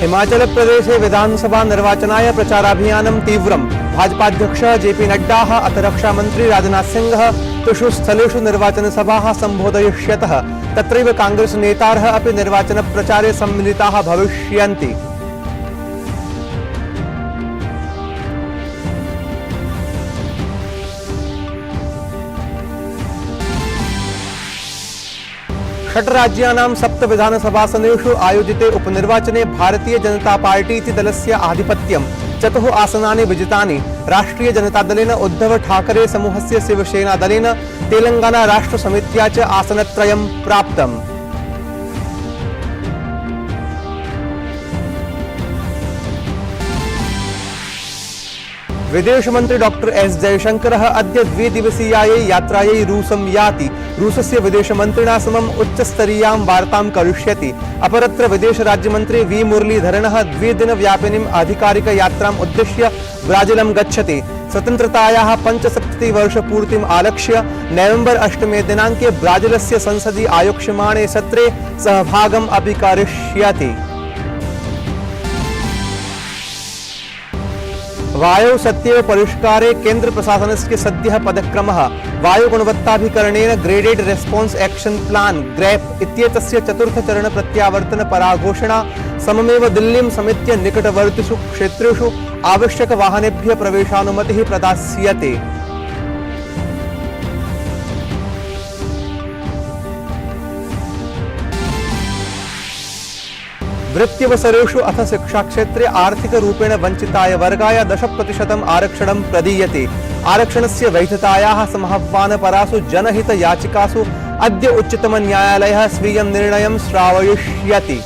हिमाचल प्रदेशे विधानसभा निर्वाचनाय प्रचाराभियानं तीव्रम्। भाजपाध्यक्षः जेपी नड्डा अथ रक्षामन्त्री राजनाथ सिंह त्रिषु स्थलेषु निर्वाचनसभाः सम्बोधयिष्यतः। तत्रैव कांग्रेस नेतारः अपि निर्वाचनप्रचारे सम्मिलिताः भविष्यन्ति। षट् राज्यानां 7 विधानसभासनेषु आयोजिते उपनिर्वाचने भारतीय जनता पार्टी इति दलस्य आधिपत्यं 4 आसनानि विजितानि। राष्ट्रीय जनता दलेन उद्धव ठाकरे समूहस्य शिवसेना दलेन तेलंगाना राष्ट्र समित्या च आसनत्रयं प्राप्तम्। विदेश मंत्री डॉक्टर एस जयशंकरः अद्य 2 दिवसीयायै यात्रायै रूसं याति। रूसस्य विदेश मन्त्रिणा समम् उच्चस्तरीयां वार्तां करिष्यति। अपरत्र विदेश राज्यमन्त्री वी मुरलीधरनः 2 दिनव्यापिनीम् आधिकारिक यात्राम् उद्दिश्य ब्राजीलं गच्छति। स्वतन्त्रतायाः 75-वर्षपूर्तिम् आलक्ष्य नवेम्बर् 8 दिनाङ्के ब्राजीलस्य संसदि आयोक्ष्यमाणे सत्रे सहभागम् अपि करिष्यति। वायु सत्येव परिष्कारे केंद्र प्रशासनस्य सद्यः पदक्रमः। वायु गुणवत्ताभिकरणेन graded response action plan GRAP इत्येतस्य 4th चरण प्रत्यावर्तन पराघोषणा सममेव दिल्लीं समेत्य निकटवर्तिषु क्षेत्रेषु आवश्यक वाहनेभ्यः प्रवेशानुमतिः प्रदास्यते। वृत्त्यवसरेषु अथ शिक्षाक्षेत्रे आर्थिकरूपेण वञ्चिताय वर्गाय 10% आरक्षणं प्रदीयते। आरक्षणस्य वैधतायाः समाह्वानपरासु जनहितयाचिकासु अद्य उच्चतमन्यायालयः स्वीयं निर्णयं श्रावयिष्यति।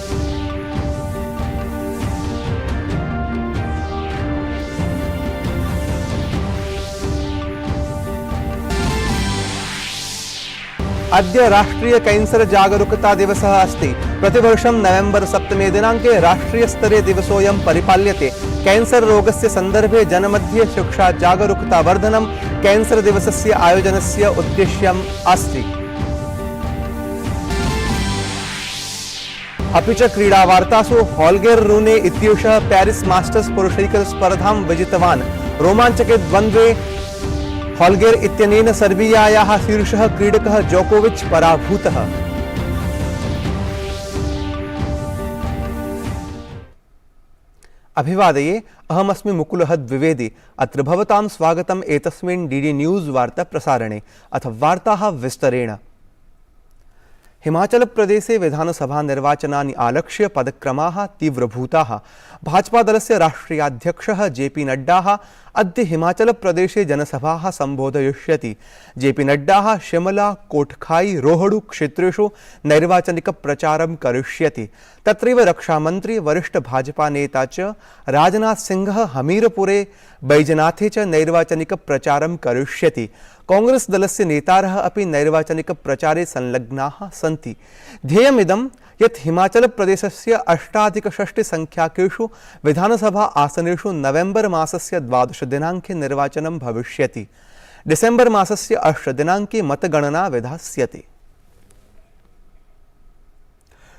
अद्य राष्ट्रीय कैंसर जागरूकता दिवसः अस्ति। प्रतिवर्षं नवेम्बर् 7 दिनाङ्के राष्ट्रीय स्तरे दिवसोऽयं परिपाल्यते। कैंसर रोगस्य सन्दर्भे जनमध्ये शिक्षा जागरूकता वर्धनं कैंसर दिवसस्य आयोजनस्य उद्देश्यम् अस्ति। अपि च क्रीडावार्तासु हॉल्गेर् रूने इत्येषः पेरिस् मास्टर्स् पुरुषैकस्पर्धां विजितवान्। रोमाञ्चके द्वन्द्वे हॉल्गेर् इत्यनेन सर्बियायाः शीर्षः क्रीडकः जोकोविच पराभूतः। अभिवादये, अहमस्मि मुकुलः द्विवेदी। अत्र भवतां स्वागतम् एतस्मिन् डीडी न्यूज़ वार्ता प्रसारणे। अथ वार्ताः विस्तरेण। हिमाचल प्रदेशे विधानसभा निर्वाचनानि आलक्ष्य पदक्रमाः तीव्रभूताः। भाजपा दलस्य राष्ट्रीयाध्यक्षः जेपी नड्डा अद्य हिमाचल प्रदेशे जनसभाः सम्बोधयिष्यति। जेपी नड्डा शिमला, कोटखाई, रोहडू क्षेत्रेषु नैर्वाचनिक प्रचारं करिष्यति। तत्रैव रक्षामन्त्री वरिष्ठ भाजपा नेता च राजनाथ सिंह हमीरपुरे बैजनाथे च नैर्वाचनिक प्रचारं करिष्यति। कांग्रेस दलस्य नेतारः अपि नैर्वाचनिक प्रचारे संलग्नाः सन्ति। ध्येयमिदं यत् हिमाचल प्रदेशस्य 8+6 संख्याकेषु विधानसभा आसनेषु नवेम्बर् मासस्य 12 दिनाङ्के निर्वाचनं भविष्यति। डिसेम्बर् मासस्य 8 दिनाङ्के मतगणना विधास्यते।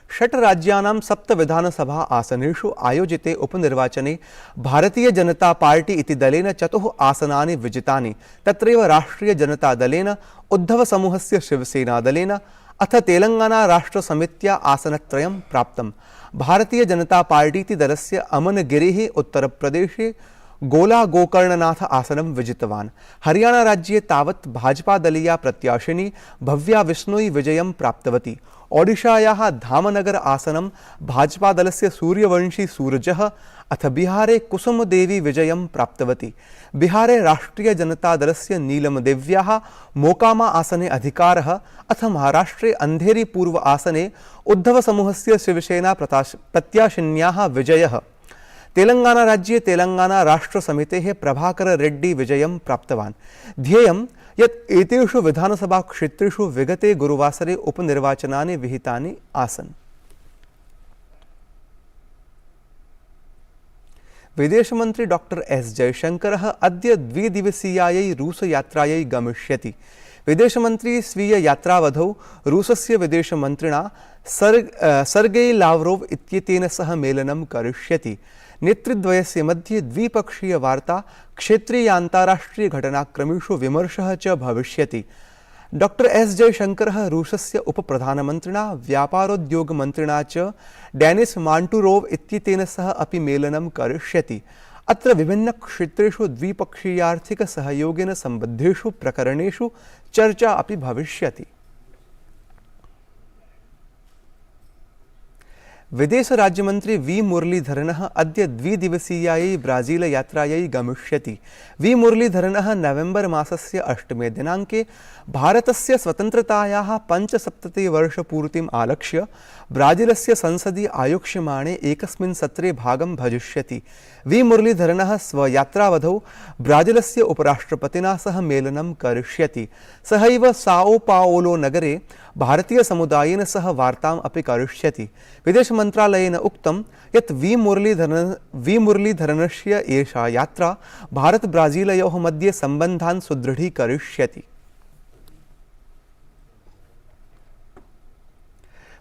6 राज्यानां 7 विधानसभा आसनेषु आयोजिते उपनिर्वाचने भारतीय जनता पार्टी इति दलेन 4 आसनानि विजितानि। तत्रैव राष्ट्रीय जनता दलेन, उद्धव समूहस्य शिवसेना दलेन अथ तेलंगाना राष्ट्र समित्या आसनत्रयं प्राप्तम्। भारतीय जनता पार्टी इति दलस्य अमनगिरिः उत्तर प्रदेशे गोला गोकर्णनाथ आसनं विजितवान्। हरियाणा राज्ये तावत् भाजपा दलीया प्रत्याशिनी भव्या विष्णोई विजयं प्राप्तवती। ओडिशायाः धामनगर आसनं भाजपा दलस्य सूर्यवंशी सूरजः अथ बिहारे कुसुमदेवी विजयं प्राप्तवती। बिहारे राष्ट्रीय जनता दलस्य नीलमदेव्याः मोकामा आसने अधिकारः अथ महाराष्ट्रे अंधेरी पूर्व आसने उद्धव समूहस्य शिवसेना प्रत्याशिन्याः विजयः। तेलंगाना राज्ये तेलंगाना राष्ट्र समितेः प्रभाकर रेड्डी विजयं प्राप्तवान्। ध्येयं यत् एतेषु विधानसभा क्षेत्रेषु विगते गुरुवासरे उपनिर्वाचनानि विहितानि आसन्। विदेश मंत्री डॉक्टर एस जयशंकरः अद्य 2 दिवसीयायै रूस यात्रायै गमिष्यति। विदेशमन्त्री स्वीय यात्रावधौ रूसस्य विदेशमन्त्रिणा सर्गेई लाव्रोव इत्येतेन सह मेलनं करिष्यति। नेतृद्वयस्य मध्ये द्विपक्षीय वार्ता, क्षेत्रीयान्ताराष्ट्रीय घटनाक्रमेषु विमर्शः च भविष्यति। डॉक्टर एस जयशंकरः रूसस्य उपप्रधानमन्त्रिणा व्यापारोद्योगमन्त्रिणा च डेनिस मांटुरोव इत्येतेन सह अपि मेलनं करिष्यति। अत्र विभिन्नक्षेत्रेषु द्विपक्षीयार्थिकसहयोगेन सम्बद्धेषु प्रकरणेषु चर्चा अपि भविष्यति। विदेश राज्यमंत्री वी मुरलीधरनः अद्य द्विदिवसीयायै ब्राजील यात्रायै गमिष्यति। वी मुरलीधरनः नवेम्बर मासस्य 8 दिनाङ्के भारतस्य स्वतन्त्रतायाः 75 वर्षपूर्तिम् आलक्ष्य ब्राजीलस्य संसदि आयोक्ष्यमाणे एकस्मिन् सत्रे भागं भजिष्यति। वी मुरलीधरनः स्वयात्रावधौ ब्राजीलस्य उपराष्ट्रपतिना सह मेलनं करिष्यति। सहैव साओ पाओलो नगरे भारतीय समुदायेन सह वार्ताम् अपि करिष्यति। विदेश मन्त्रालयेन उक्तं यत् वी मुरलीधरनस्य एषा यात्रा भारत ब्राजीलयोः मध्ये सम्बन्धान् सुदृढीकरिष्यति।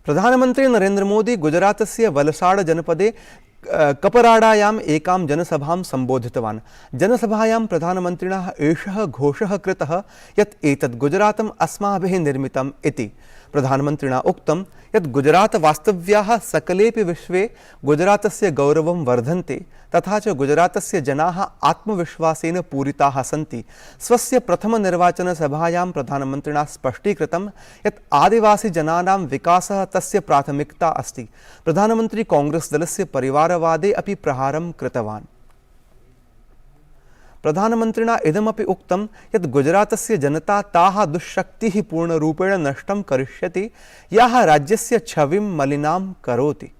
प्रधानमन्त्री नरेन्द्र मोदी गुजरातस्य वलसाड जनपदे कपराडायाम् एकां जनसभां सम्बोधितवान्। जनसभायां प्रधानमन्त्रिणा एषः घोषः कृतः यत् एतत् गुजरातम् अस्माभिः निर्मितम् इति। प्रधानमन्त्रिणा उक्तं यत् गुजरातवास्तव्याः सकलेपि विश्वे गुजरातस्य गौरवं वर्धन्ते, तथा च गुजरातस्य जनाः आत्मविश्वासेन पूरिताः सन्ति। स्वस्य प्रथमनिर्वाचनसभायां प्रधानमन्त्रिणा स्पष्टीकृतं यत् आदिवासीजनानां विकासः तस्य प्राथमिकता अस्ति। प्रधानमन्त्री कांग्रेस दलस्य परिवारवादे अपि प्रहारं कृतवान्। प्रधानमन्त्रिणा इदमपि उक्तं यत् गुजरातस्य जनता ताः दुःशक्तिः पूर्णरूपेण नष्टं करिष्यति याः राज्यस्य छविं मलिनां करोति।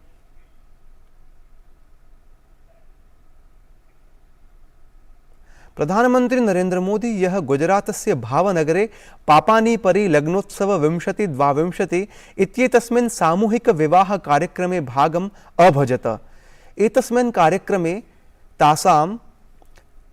प्रधानमन्त्री नरेन्द्र मोदी यः गुजरातस्य भावनगरे पापानीपरी लग्नोत्सव 2022 इत्येतस्मिन् सामूहिक विवाह कार्यक्रमे भागम् अभजत। एतस्मिन् कार्यक्रमे तासां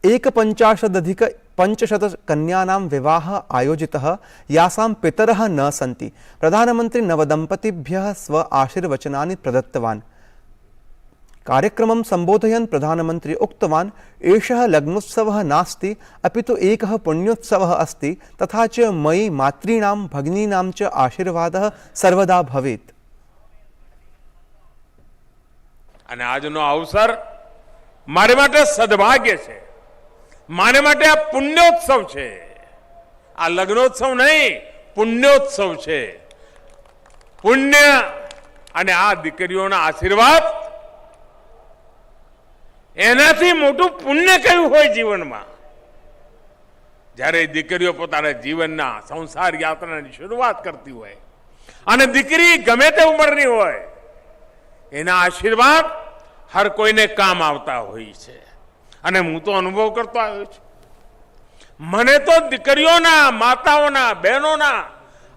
51,500 कन्यानां विवाहः आयोजितः, यासां पितरः न सन्ति। प्रधानमन्त्री नवदम्पतिभ्यः स्व आशीर्वचनानि प्रदत्तवान्। कार्यक्रमं सम्बोधयन् प्रधानमन्त्री उक्तवान्, एषः लग्नोत्सवः नास्ति, अपि तु एकः पुण्योत्सवः अस्ति, तथा च मयि मातॄणां भगिनीनां च आशीर्वादः सर्वदा भवेत्। અને આજનો અવસર મારે માટે સદભાગ્ય છે, મારે માટે આ પુણ્યોત્સવ છે। આ લગ્નોત્સવ નહીં, પુણ્યોત્સવ છે। પુણ્ય અને આ દીકરીઓના આશીર્વાદ, એનાથી મોટું પુણ્ય કયું હોય જીવનમાં? જ્યારે દીકરીઓ પોતાના જીવનના સંસાર યાત્રાની શરૂઆત કરતી હોય અને દીકરી ગમે તે ઉંમરની હોય, એના આશીર્વાદ હર કોઈને કામ આવતા હોય છે। અને હું તો અનુભવ કરતો આવ્યો છું। મને તો દીકરીઓના, માતાઓના, બહેનોના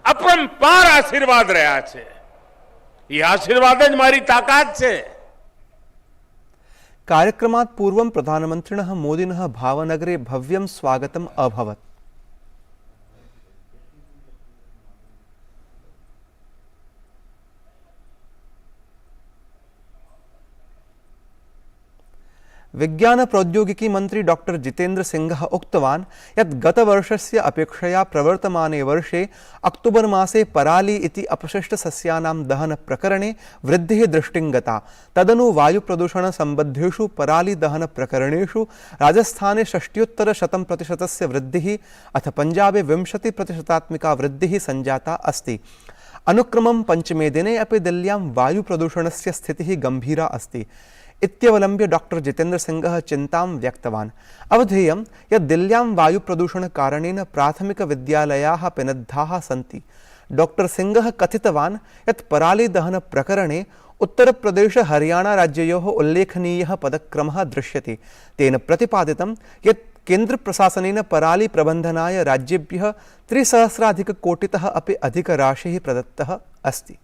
અપરંપાર આશીર્વાદ રહ્યા છે। એ આશીર્વાદ જ મારી તાકાત છે। कार्यक्रमात् पूर्वं प्रधानमन्त्रिणः मोदिनः भावनगरे भव्यं स्वागतम् अभवत्। विज्ञान प्रौद्योगिकी मंत्री डॉक्टर जितेन्द्र सिंहः उक्तवान् यत् गतवर्षस्य अपेक्षया प्रवर्तमाने वर्षे अक्टोबर मासे पराली इति अपशिष्टसस्यानां दहन प्रकरणे वृद्धिः दृष्टिं गता। तदनु वायुप्रदूषण सम्बद्धेषु पराली दहन प्रकरणेषु राजस्थाने 60% वृद्धिः अथ पञ्जाबे 20% वृद्धिः सञ्जाता अस्ति। अनुक्रमं पंचमे दिने अपि दिल्ल्यां वायुप्रदूषणस्य स्थितिः गंभीरा अस्ति इत्यवलम्ब्य डॉक्टर जितेन्द्र सिंहः चिन्तां व्यक्तवान्। अवधेयं यत् दिल्ल्यां वायुप्रदूषणकारणेन प्राथमिकविद्यालयाः पिनद्धाः सन्ति। डॉक्टर सिंहः कथितवान् यत् परालीदहन प्रकरणे उत्तरप्रदेश हरियाणा राज्ययोः उल्लेखनीयः पदक्रमः दृश्यते। तेन प्रतिपादितं यत् केन्द्रप्रशासनेन पराली प्रबन्धनाय राज्येभ्यः 3,000 कोटितः अपि अधिकराशिः प्रदत्तः अस्ति।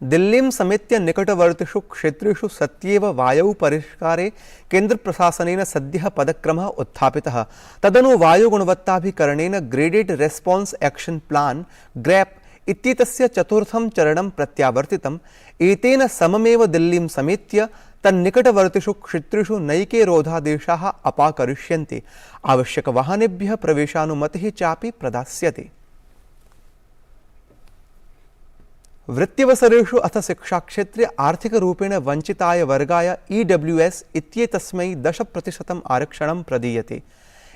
दिल्लीं समेत्य निकटवर्तिषु क्षेत्रेषु सत्येव वायौ परिष्कारे केन्द्रप्रशासनेन सद्यः पदक्रमः उत्थापितः। तदनु वायुगुणवत्ताभिकरणेन graded response action plan GRAP इत्येतस्य चतुर्थं चरणं प्रत्यावर्तितम्। एतेन सममेव दिल्लीं समेत्य तन्निकटवर्तिषु क्षेत्रेषु नैके रोधादेशाः अपाकरिष्यन्ते। आवश्यकवाहनेभ्यः प्रवेशानुमतिः चापि प्रदास्यते। वृत्त्यवसरेषु अथ शिक्षाक्षेत्रे आर्थिकरूपेण वञ्चिताय वर्गाय EWS इत्येतस्मै 10% आरक्षणं प्रदीयते।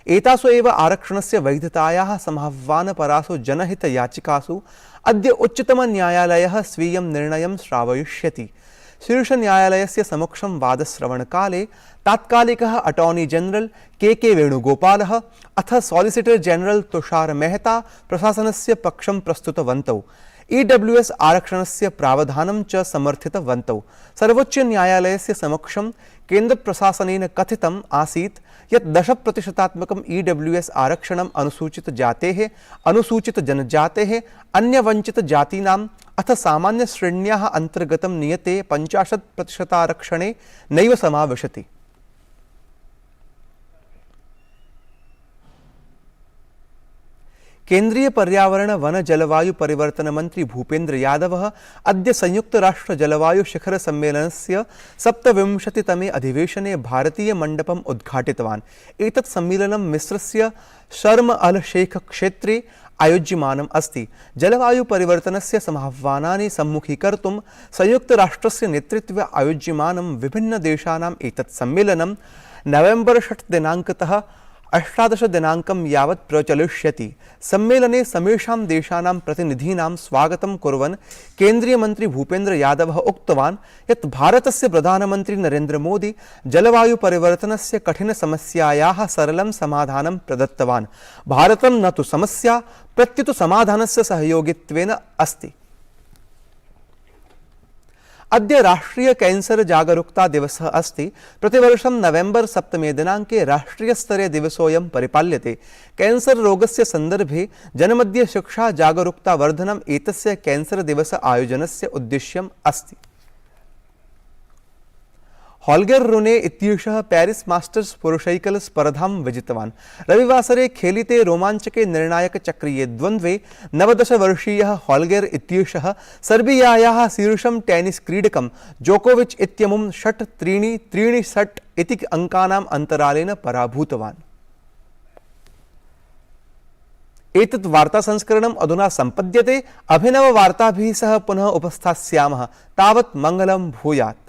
एतासु एव आरक्षणस्य वैधतायाः समाह्वानपरासु जनहितयाचिकासु अद्य उच्चतमन्यायालयः स्वीयं निर्णयं श्रावयिष्यति। शीर्षन्यायालयस्य समक्षं वादश्रवणकाले तात्कालिकः अटॉर्नी जनरल के वेणुगोपालः अथ सॉलिसिटर जनरल तुषार मेहता प्रशासनस्य पक्षं प्रस्तुतवन्तौ। EWS आरक्षणस्य प्रावधानं च समर्थितवन्तौ। सर्वोच्चन्यायालयस्य समक्षं केन्द्रप्रशासनेन कथितम् आसीत् यत् 10%-त्मकं EWS आरक्षणम् अनुसूचितजातेः, अनुसूचितजनजातेः, अन्यवञ्चितजातीनाम् अथ सामान्यश्रेण्याः अन्तर्गतं नियते 50% आरक्षणे नैव समाविशति। केंद्रीय पर्यावरण वन जलवायु परिवर्तन मंत्री भूपेन्द्र यादवः अद्य संयुक्त राष्ट्र जलवायु शिखर सम्मेलनस्य 27तमे अधिवेशने भारतीय मण्डपम् उद्घाटितवान्। एतत् सम्मेलनं मिस्रस्य शर्म अल शेख क्षेत्रे आयोज्यमानम् अस्ति। जलवायु परिवर्तनस्य समाह्वानानि सम्मुखीकर्तुं संयुक्त राष्ट्रस्य नेतृत्वे आयोज्यमानं विभिन्न देशानाम् एतत् सम्मेलनं नवेम्बर 6 दिनाङ्कतः 18 दिनाङ्कं यावत् प्रचलिष्यति। सम्मेलने समेषां देशानां प्रतिनिधीनां स्वागतं कुर्वन् केन्द्रीय मन्त्री भूपेन्द्र यादवः उक्तवान् यत् भारतस्य प्रधानमन्त्री नरेन्द्र मोदी जलवायु परिवर्तनस्य कठिनसमस्यायाः सरलं समाधानं प्रदत्तवान्। भारतं न तु समस्या प्रत्युत समाधानस्य सहयोगित्वेन अस्ति। अद्य राष्ट्रीय कैंसर जागरूकता दिवसः अस्ति। प्रतिवर्षं नवेम्बर 7 दिनाङ्के राष्ट्रियस्तरे दिवसोऽयं परिपाल्यते। कैंसर रोगस्य सन्दर्भे जनमध्ये शिक्षा जागरूकता वर्धनम् एतस्य कैंसर दिवस आयोजनस्य उद्देश्यम् अस्ति। हॉल्गर रूने इत्येषः पेरिस मास्टर्स पुरुषैकल स्पर्धां विजितवान्। रविवासरे खेलिते रोमाञ्चके निर्णायकचक्रीये द्वन्द्वे 19-वर्षीयः हॉल्गर इत्येषः सर्बियायाः शीर्षं टेनिस क्रीडकं जोकोविच इत्यमुं 6-3, 3-6 इति अङ्कानाम् अन्तरालेन पराभूतवान्। एतत् वार्तासंस्करणम् अधुना सम्पद्यते। अभिनववार्ताभिः सह पुनः उपस्थास्यामः। तावत् मङ्गलं भूयात्।